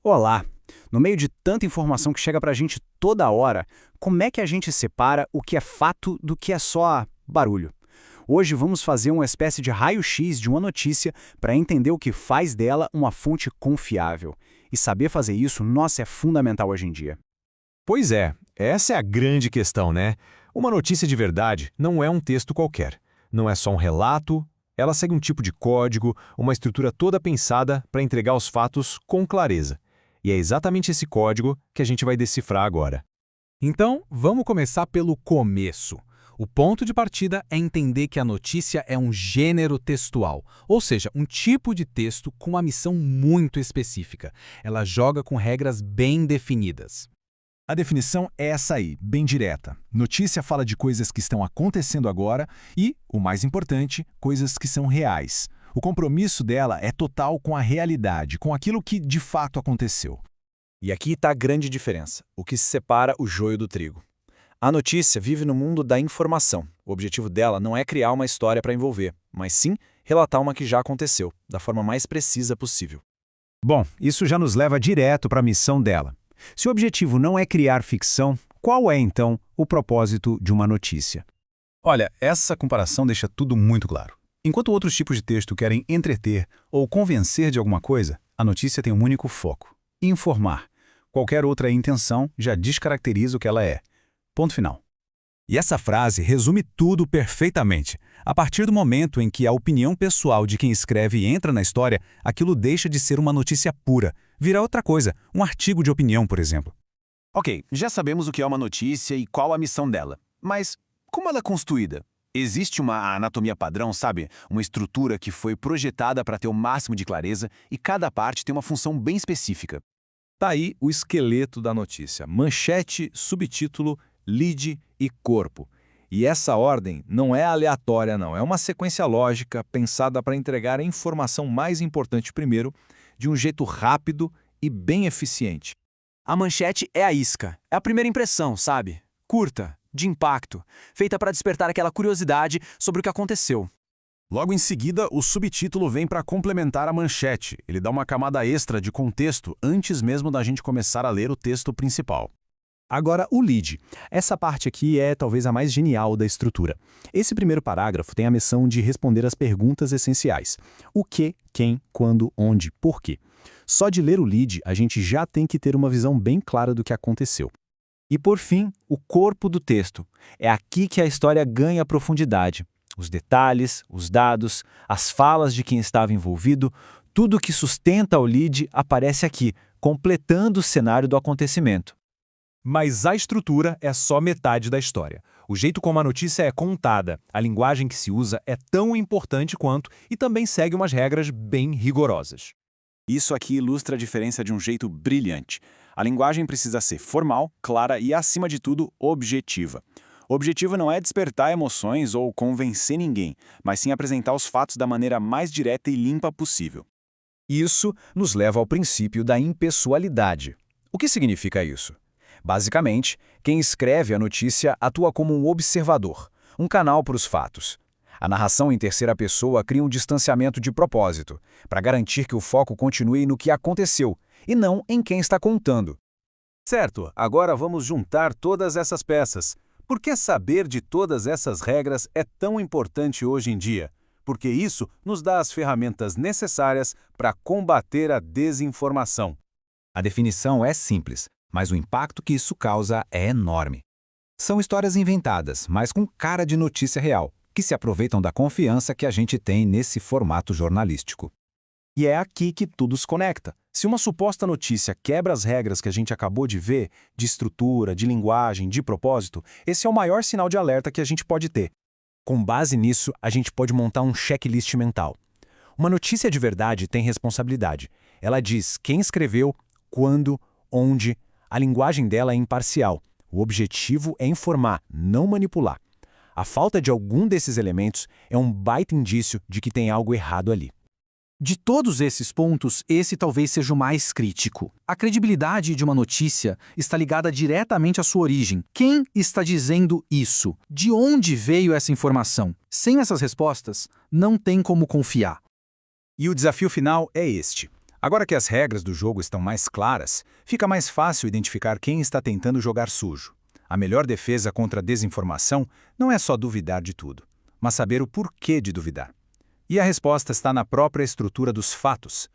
Olá! No meio de tanta informação que chega pra gente toda hora, como é que a gente separa o que é fato do que é só barulho? Hoje vamos fazer uma espécie de raio-x de uma notícia para entender o que faz dela uma fonte confiável. E saber fazer isso, nossa, é fundamental hoje em dia. Pois é, essa é a grande questão, né? Uma notícia de verdade não é um texto qualquer. Não é só um relato, ela segue um tipo de código, uma estrutura toda pensada para entregar os fatos com clareza. E é exatamente esse código que a gente vai decifrar agora. Então, vamos começar pelo começo. O ponto de partida é entender que a notícia é um gênero textual, ou seja, um tipo de texto com uma missão muito específica. Ela joga com regras bem definidas. A definição é essa aí, bem direta. Notícia fala de coisas que estão acontecendo agora e, o mais importante, coisas que são reais. O compromisso dela é total com a realidade, com aquilo que de fato aconteceu. E aqui está a grande diferença, o que separa o joio do trigo. A notícia vive no mundo da informação. O objetivo dela não é criar uma história para envolver, mas sim relatar uma que já aconteceu, da forma mais precisa possível. Bom, isso já nos leva direto para a missão dela. Se o objetivo não é criar ficção, qual é, então, o propósito de uma notícia? Olha, essa comparação deixa tudo muito claro. Enquanto outros tipos de texto querem entreter ou convencer de alguma coisa, a notícia tem um único foco: informar. Qualquer outra intenção já descaracteriza o que ela é. Ponto final. E essa frase resume tudo perfeitamente. A partir do momento em que a opinião pessoal de quem escreve entra na história, aquilo deixa de ser uma notícia pura, vira outra coisa, um artigo de opinião, por exemplo. Ok, já sabemos o que é uma notícia e qual a missão dela. Mas como ela é construída? Existe uma anatomia padrão, sabe? Uma estrutura que foi projetada para ter o máximo de clareza e cada parte tem uma função bem específica. Tá aí o esqueleto da notícia: manchete, subtítulo, lead e corpo. E essa ordem não é aleatória, não. É uma sequência lógica pensada para entregar a informação mais importante primeiro, de um jeito rápido e bem eficiente. A manchete é a isca, é a primeira impressão, sabe? Curta, de impacto, feita para despertar aquela curiosidade sobre o que aconteceu. Logo em seguida, o subtítulo vem para complementar a manchete. Ele dá uma camada extra de contexto antes mesmo da gente começar a ler o texto principal. Agora, o lead. Essa parte aqui é talvez a mais genial da estrutura. Esse primeiro parágrafo tem a missão de responder as perguntas essenciais. O que, quem, quando, onde, por quê. Só de ler o lead, a gente já tem que ter uma visão bem clara do que aconteceu. E por fim, o corpo do texto. É aqui que a história ganha profundidade. Os detalhes, os dados, as falas de quem estava envolvido, tudo que sustenta o lead aparece aqui, completando o cenário do acontecimento. Mas a estrutura é só metade da história. O jeito como a notícia é contada, a linguagem que se usa é tão importante quanto e também segue umas regras bem rigorosas. Isso aqui ilustra a diferença de um jeito brilhante. A linguagem precisa ser formal, clara e, acima de tudo, objetiva. O objetivo não é despertar emoções ou convencer ninguém, mas sim apresentar os fatos da maneira mais direta e limpa possível. Isso nos leva ao princípio da impessoalidade. O que significa isso? Basicamente, quem escreve a notícia atua como um observador, um canal para os fatos. A narração em terceira pessoa cria um distanciamento de propósito, para garantir que o foco continue no que aconteceu, e não em quem está contando. Certo, agora vamos juntar todas essas peças. Por que saber de todas essas regras é tão importante hoje em dia? Porque isso nos dá as ferramentas necessárias para combater a desinformação. A definição é simples, mas o impacto que isso causa é enorme. São histórias inventadas, mas com cara de notícia real, que se aproveitam da confiança que a gente tem nesse formato jornalístico. E é aqui que tudo se conecta. Se uma suposta notícia quebra as regras que a gente acabou de ver, de estrutura, de linguagem, de propósito, esse é o maior sinal de alerta que a gente pode ter. Com base nisso, a gente pode montar um checklist mental. Uma notícia de verdade tem responsabilidade. Ela diz quem escreveu, quando, onde. A linguagem dela é imparcial. O objetivo é informar, não manipular. A falta de algum desses elementos é um baita indício de que tem algo errado ali. De todos esses pontos, esse talvez seja o mais crítico. A credibilidade de uma notícia está ligada diretamente à sua origem. Quem está dizendo isso? De onde veio essa informação? Sem essas respostas, não tem como confiar. E o desafio final é este: Agora que as regras do jogo estão mais claras, fica mais fácil identificar quem está tentando jogar sujo. A melhor defesa contra a desinformação não é só duvidar de tudo, mas saber o porquê de duvidar. E a resposta está na própria estrutura dos fatos.